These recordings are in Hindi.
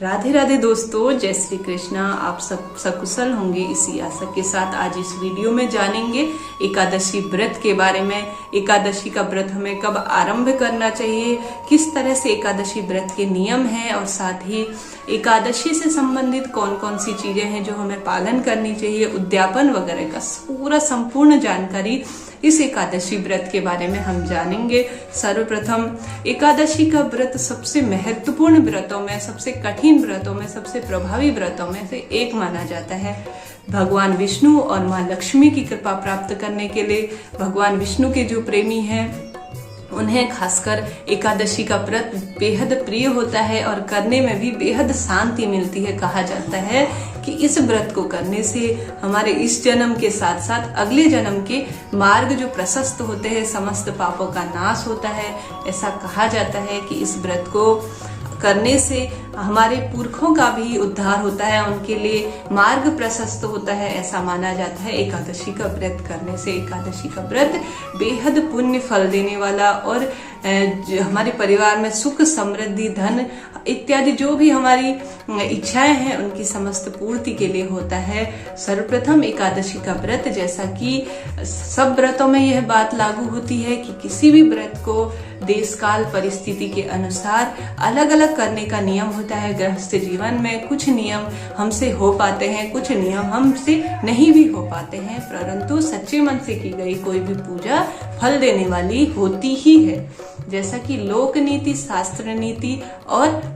राधे राधे दोस्तों, जय श्री कृष्णा। आप सब सकुशल होंगे इसी आशा के साथ आज इस वीडियो में जानेंगे एकादशी व्रत के बारे में। एकादशी का व्रत हमें कब आरंभ करना चाहिए, किस तरह से एकादशी व्रत के नियम हैं और साथ ही एकादशी से संबंधित कौन कौन सी चीजें हैं जो हमें पालन करनी चाहिए, उद्यापन वगैरह का पूरा संपूर्ण जानकारी इस एकादशी व्रत के बारे में हम जानेंगे। सर्वप्रथम एकादशी का व्रत सबसे महत्वपूर्ण व्रतों में, सबसे कठिन व्रतों में, सबसे प्रभावी व्रतों में से एक माना जाता है। भगवान विष्णु और माँ लक्ष्मी की कृपा प्राप्त करने के लिए भगवान विष्णु के जो प्रेमी हैं उन्हें खासकर एकादशी का व्रत बेहद प्रिय होता है और करने में भी बेहद शांति मिलती है। कहा जाता है कि इस व्रत को करने से हमारे इस जन्म के साथ साथ अगले जन्म के मार्ग जो प्रशस्त होते हैं, समस्त पापों का नाश होता है। ऐसा कहा जाता है कि इस व्रत को करने से हमारे पुरखों का भी उद्धार होता है, उनके लिए मार्ग प्रशस्त होता है, ऐसा माना जाता है। एकादशी का व्रत करने से एकादशी का व्रत बेहद पुण्य फल देने वाला और हमारे परिवार में सुख, समृद्धि, धन इत्यादि जो भी हमारी इच्छाएं हैं उनकी समस्त पूर्ति के लिए होता है। सर्वप्रथम एकादशी का व्रत, जैसा कि सब व्रतों में यह बात लागू होती है कि किसी भी व्रत को देश काल परिस्थिति के अनुसार अलग अलग करने का नियम होता है। गृहस्थ जीवन में कुछ नियम हमसे हो पाते हैं, कुछ नियम हमसे नहीं भी हो पाते हैं, परंतु सच्चे मन से की गई कोई भी पूजा फल देने वाली होती ही है। जैसा कि लोक नीति, शास्त्र नीति और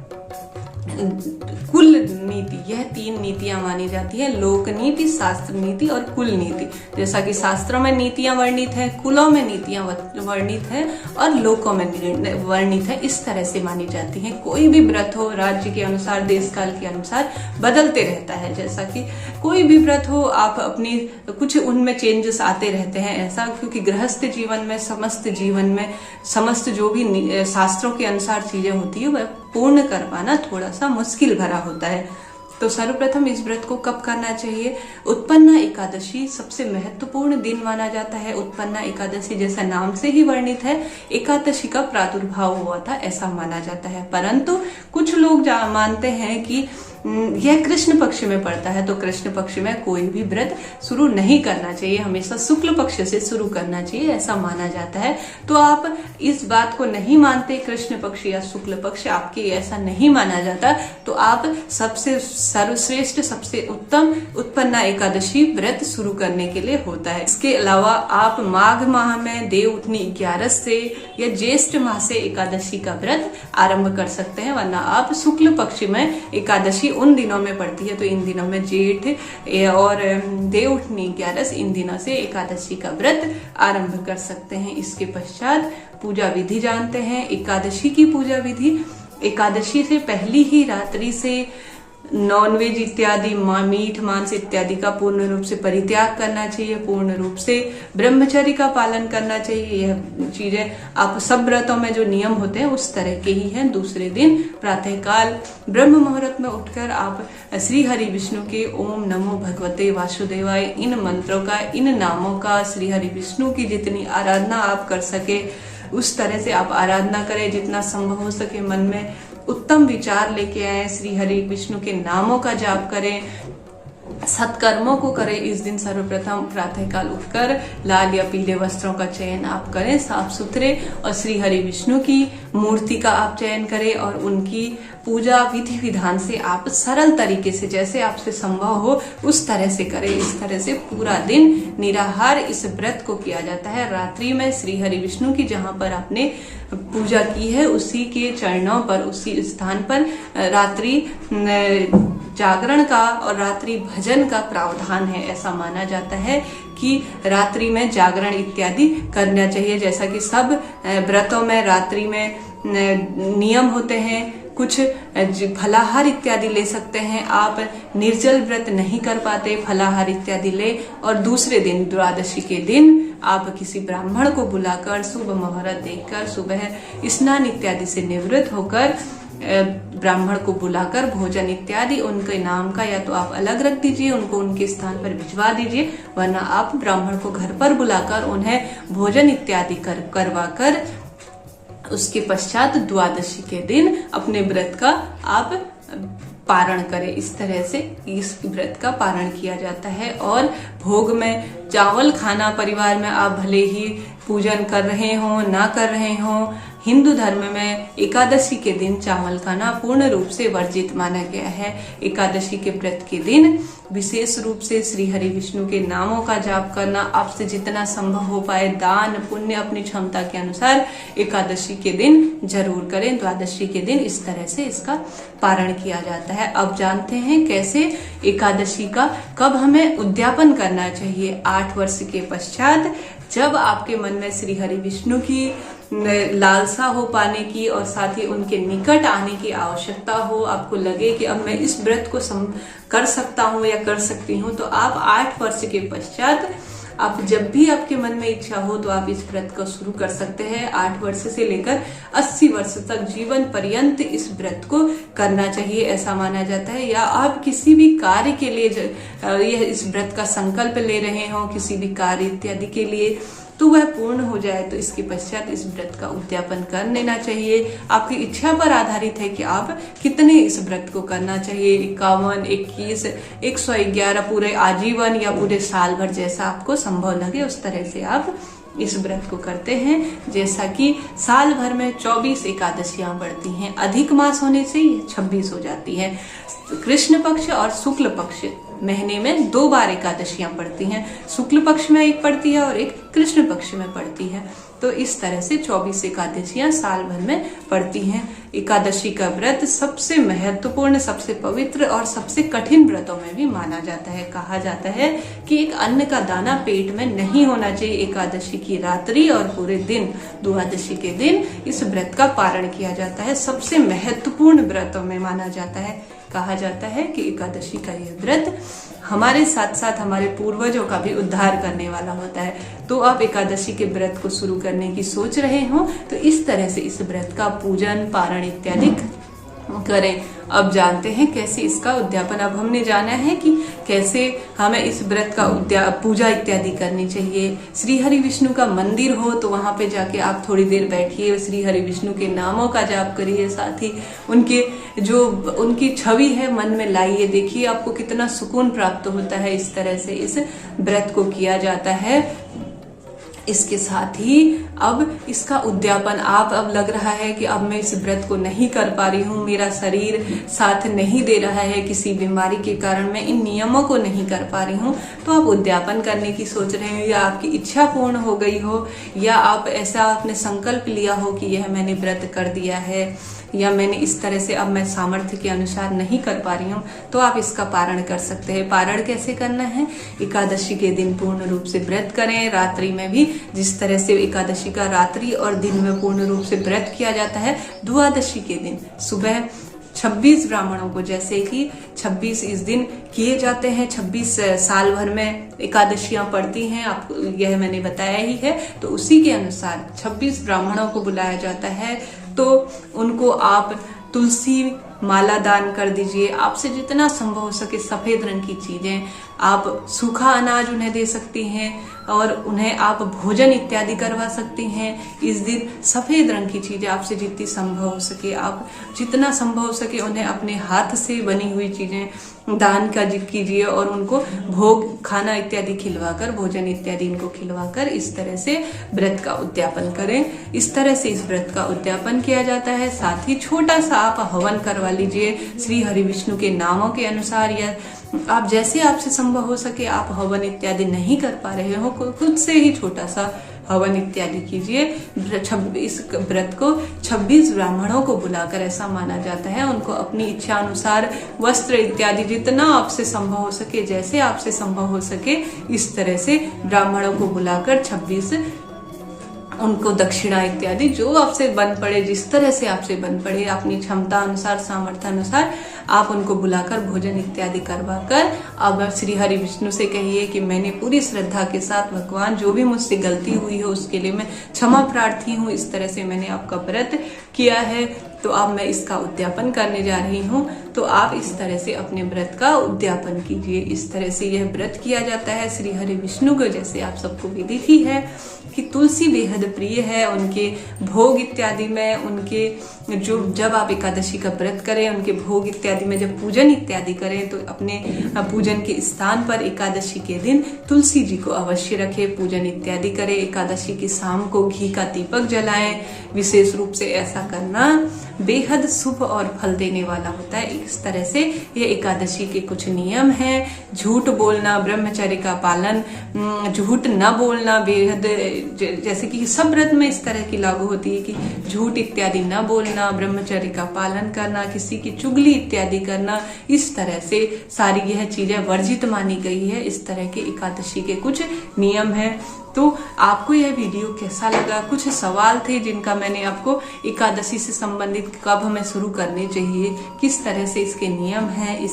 कुल नीति, यह तीन नीतियां मानी जाती है। लोक नीति, शास्त्र नीति और कुल नीति। जैसा कि शास्त्रों में नीतियां वर्णित है, कुलों में नीतियां वर्णित है और लोकों में वर्णित है, इस तरह से मानी जाती है। कोई भी व्रत हो राज्य के अनुसार, देश काल के अनुसार बदलते रहता है। जैसा कि कोई भी व्रत हो, आप अपनी कुछ उनमें चेंजेस आते रहते हैं, ऐसा क्योंकि गृहस्थ जीवन में, समस्त जीवन में समस्त जो भी शास्त्रों के अनुसार चीजें होती है वह पूर्ण कर पाना थोड़ा सा मुश्किल भरा होता है। तो सर्वप्रथम इस व्रत को कब करना चाहिए? उत्पन्ना एकादशी सबसे महत्वपूर्ण दिन माना जाता है। उत्पन्ना एकादशी जैसा नाम से ही वर्णित है, एकादशी का प्रादुर्भाव हुआ था ऐसा माना जाता है। परंतु कुछ लोग मानते हैं कि यह कृष्ण पक्ष में पड़ता है, तो कृष्ण पक्ष में कोई भी व्रत शुरू नहीं करना चाहिए, हमेशा शुक्ल पक्ष से शुरू करना चाहिए, ऐसा माना जाता है। तो आप इस बात को नहीं मानते, कृष्ण पक्ष या शुक्ल पक्ष आपके ऐसा नहीं माना जाता, तो आप सबसे सर्वश्रेष्ठ, सबसे उत्तम उत्पन्ना एकादशी व्रत शुरू करने के लिए होता है। इसके अलावा आप माघ माह में देवउठनी 11 से या ज्येष्ठ माह से एकादशी का व्रत आरंभ कर सकते हैं, वरना आप शुक्ल पक्ष में एकादशी उन दिनों में पड़ती है, तो इन दिनों में जेठ और देवउठनी 11 इन दिनों से एकादशी का व्रत आरंभ कर सकते हैं। इसके पश्चात पूजा विधि जानते हैं। एकादशी की पूजा विधि, एकादशी से पहली ही रात्रि से नॉनवेज इत्यादि, मीठ मांस इत्यादि का पूर्ण रूप से परित्याग करना चाहिए, पूर्ण रूप से ब्रह्मचर्य का पालन करना चाहिए। यह चीजें आप सब व्रतों में जो नियम होते हैं उस तरह के ही हैं। दूसरे दिन प्रातःकाल ब्रह्म मुहूर्त में उठकर आप श्री हरि विष्णु के ओम नमो भगवते वासुदेवाय इन मंत्रों का, इन नामों का, श्री हरि विष्णु की जितनी आराधना आप कर सके उस तरह से आप आराधना करें। जितना संभव हो सके मन में उत्तम विचार लेके आए, श्री हरि विष्णु के नामों का जाप करें, सत्कर्मों को करें। इस दिन सर्वप्रथम प्रातःकाल उठकर लाल या पीले वस्त्रों का चयन आप करें, साफ सुथरे, और श्री हरि विष्णु की मूर्ति का आप चयन करें और उनकी पूजा विधि विधान से आप सरल तरीके से, जैसे आपसे संभव हो उस तरह से करें। इस तरह से पूरा दिन निराहार इस व्रत को किया जाता है। रात्रि में श्री हरि विष्णु की जहाँ पर आपने पूजा की है उसी के चरणों पर, उसी स्थान पर रात्रि जागरण का और रात्रि भजन का प्रावधान है। ऐसा माना जाता है कि रात्रि में जागरण इत्यादि करना चाहिए। जैसा कि सब व्रतों में रात्रि में नियम होते हैं, कुछ फलाहार इत्यादि ले सकते हैं। आप निर्जल व्रत नहीं कर पाते, फलाहार इत्यादि ले, और दूसरे दिन द्वादशी के दिन आप किसी ब्राह्मण को बुलाकर शुभ मुहूर्त देखकर सुबह स्नान इत्यादि से निवृत्त होकर ब्राह्मण को बुलाकर भोजन इत्यादि उनके नाम का या तो आप अलग रख दीजिए, उनको उनके स्थान पर भिजवा दीजिए, वरना आप ब्राह्मण को घर पर बुलाकर उन्हें भोजन इत्यादि करवाकर उसके पश्चात द्वादशी के दिन अपने व्रत का आप पारण करें। इस तरह से इस व्रत का पारण किया जाता है। और भोग में चावल खाना परिवार में आप भले ही पूजन कर रहे हो ना कर रहे हो, हिंदू धर्म में एकादशी के दिन चावल खाना पूर्ण रूप से वर्जित माना गया है। एकादशी के व्रत के दिन विशेष रूप से श्री हरि विष्णु के नामों का जाप करना, आपसे जितना संभव हो पाए दान पुण्य अपनी क्षमता के अनुसार एकादशी के दिन जरूर करें। द्वादशी के दिन इस तरह से इसका पारण किया जाता है। अब जानते हैं कैसे एकादशी का कब हमें उद्यापन करना चाहिए। 8 वर्ष के पश्चात जब आपके मन में श्री हरि विष्णु की लालसा हो पाने की और साथ ही उनके निकट आने की आवश्यकता हो, आपको लगे कि अब मैं इस व्रत को कर सकता हूँ या कर सकती हूँ, तो आप 8 वर्ष के पश्चात आप जब भी आपके मन में इच्छा हो तो आप इस व्रत को शुरू कर सकते हैं। 8 वर्ष से लेकर 80 वर्ष तक जीवन पर्यंत इस व्रत को करना चाहिए, ऐसा माना जाता है। या आप किसी भी कार्य के लिए यह इस व्रत का संकल्प ले रहे हो, किसी भी कार्य इत्यादि के लिए, तो वह पूर्ण हो जाए तो इसके पश्चात इस व्रत का उद्यापन कर लेना चाहिए। आपकी इच्छा पर आधारित है कि आप कितने इस व्रत को करना चाहिए, 51, 21, 111, पूरे आजीवन या पूरे साल भर, जैसा आपको संभव लगे उस तरह से आप इस व्रत को करते हैं। जैसा कि साल भर में 24 एकादशियां पड़ती हैं, अधिक मास होने से ये 26 हो जाती है। कृष्ण पक्ष और शुक्ल पक्ष महीने में 2 बार एकादशियां पड़ती हैं, शुक्ल पक्ष में एक पड़ती है और एक कृष्ण पक्ष में पड़ती है। तो इस तरह से 24 एकादशियां साल भर में पड़ती हैं। एकादशी का व्रत सबसे महत्वपूर्ण, सबसे पवित्र और सबसे कठिन व्रतों में भी माना जाता है। कहा जाता है कि एक अन्न का दाना पेट में नहीं होना चाहिए। एकादशी की रात्रि और पूरे दिन द्वादशी के दिन इस व्रत का पारण किया जाता है। सबसे महत्वपूर्ण व्रतों में माना जाता है। कहा जाता है कि एकादशी का यह व्रत हमारे साथ साथ हमारे पूर्वजों का भी उद्धार करने वाला होता है। तो आप एकादशी के व्रत को शुरू करने की सोच रहे हो तो इस तरह से इस व्रत का पूजन पारण इत्यादि करें। अब जानते हैं कैसे इसका उद्यापन। अब हमने जाना है कि कैसे हमें इस व्रत का पूजा इत्यादि करनी चाहिए। श्री हरि विष्णु का मंदिर हो तो वहां पे जाके आप थोड़ी देर बैठिए, श्री हरि विष्णु के नामों का जाप करिए, साथ ही उनकी छवि है मन में लाइए, देखिए आपको कितना सुकून प्राप्त होता है। इस तरह से इस व्रत को किया जाता है। इसके साथ ही अब इसका उद्यापन, आप अब लग रहा है कि अब मैं इस व्रत को नहीं कर पा रही हूँ, मेरा शरीर साथ नहीं दे रहा है, किसी बीमारी के कारण मैं इन नियमों को नहीं कर पा रही हूँ, तो आप उद्यापन करने की सोच रहे हो या आपकी इच्छा पूर्ण हो गई हो या आप ऐसा आपने संकल्प लिया हो कि यह मैंने व्रत कर दिया है या मैंने इस तरह से अब मैं सामर्थ्य के अनुसार नहीं कर पा रही हूँ, तो आप इसका पारण कर सकते हैं। पारण कैसे करना है? एकादशी के दिन पूर्ण रूप से व्रत करें। रात्रि में भी जिस तरह से एकादशी का रात्रि और दिन में पूर्ण रूप से व्रत किया जाता है, द्वादशी के दिन सुबह 26 ब्राह्मणों को, जैसे कि 26 इस दिन किए जाते हैं, 26 साल भर में एकादशियां पड़ती हैं, आपको यह मैंने बताया ही है। तो उसी के अनुसार 26 ब्राह्मणों को बुलाया जाता है। तो उनको आप तुलसी माला दान कर दीजिए। आपसे जितना संभव हो सके सफेद रंग की चीजें, आप सूखा अनाज उन्हें दे सकती हैं और उन्हें आप भोजन इत्यादि करवा सकती हैं। इस दिन सफेद रंग की चीजें आपसे जितनी संभव हो सके, आप जितना संभव हो सके उन्हें अपने हाथ से बनी हुई चीजें दान का कीजिए और उनको भोग खाना इत्यादि खिलवाकर, भोजन इत्यादि इनको खिलवाकर इस तरह से व्रत का उद्यापन करें। इस तरह से इस व्रत का उद्यापन किया जाता है। साथ ही छोटा सा आप हवन करवा लीजिए श्री हरि विष्णु के नामों के अनुसार, या आप जैसे आपसे संभव हो सके। आप हवन इत्यादि नहीं कर पा रहे हो, खुद से ही छोटा सा हवन इत्यादि कीजिए। इस व्रत को 26 ब्राह्मणों को बुलाकर, ऐसा माना जाता है, उनको अपनी इच्छा अनुसार वस्त्र इत्यादि जितना आपसे संभव हो सके, जैसे आपसे संभव हो सके, इस तरह से ब्राह्मणों को बुलाकर 26 उनको दक्षिणा इत्यादि जो आपसे बन पड़े, जिस तरह से आपसे बन पड़े, अपनी क्षमता अनुसार, सामर्थ्य अनुसार आप उनको बुलाकर भोजन इत्यादि करवाकर अब श्री हरि विष्णु से कहिए कि मैंने पूरी श्रद्धा के साथ भगवान जो भी मुझसे गलती हुई हो उसके लिए मैं क्षमा प्रार्थी हूँ। इस तरह से मैंने आपका व्रत किया है, तो अब मैं इसका उद्यापन करने जा रही हूँ। तो आप इस तरह से अपने व्रत का उद्यापन कीजिए। इस तरह से यह व्रत किया जाता है श्री हरि विष्णु को। जैसे आप सबको विदित ही है कि तुलसी बेहद प्रिय है, उनके भोग इत्यादि में, उनके जब आप एकादशी का व्रत करें, उनके भोग इत्यादि में जब पूजन इत्यादि करें तो अपने पूजन के स्थान पर एकादशी के दिन तुलसी जी को अवश्य रखें, पूजन इत्यादि करें। एकादशी की शाम को घी का दीपक जलाएं। विशेष रूप से ऐसा करना बेहद शुभ और फल देने वाला होता है। इस तरह से ये एकादशी के कुछ नियम हैं। झूठ बोलना, ब्रह्मचर्य का पालन, झूठ न बोलना बेहद, जैसे कि सब व्रत में इस तरह की लागू होती है कि झूठ इत्यादि न बोलना, ब्रह्मचर्य का पालन करना, किसी की चुगली इत्यादि करना, इस तरह से सारी यह चीजें वर्जित मानी गई है। इस तरह के एकादशी के कुछ नियम हैं। तो आपको यह वीडियो कैसा लगा? कुछ सवाल थे जिनका मैंने आपको एकादशी से संबंधित कब हमें शुरू करनी चाहिए, किस तरह से इसके नियम हैं,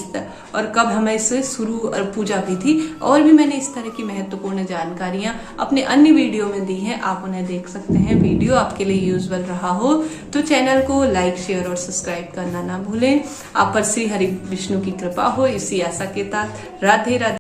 और कब हमें इसे शुरू और पूजा विधि, और भी मैंने इस तरह की महत्वपूर्ण जानकारियां अपने अन्य वीडियो में दी हैं, आप उन्हें देख सकते हैं। वीडियो आपके लिए यूजफुल रहा हो तो चैनल को लाइक, शेयर और सब्सक्राइब करना ना भूलें। आप पर श्री हरि विष्णु की कृपा हो, इसी आशा के साथ राधे राधे।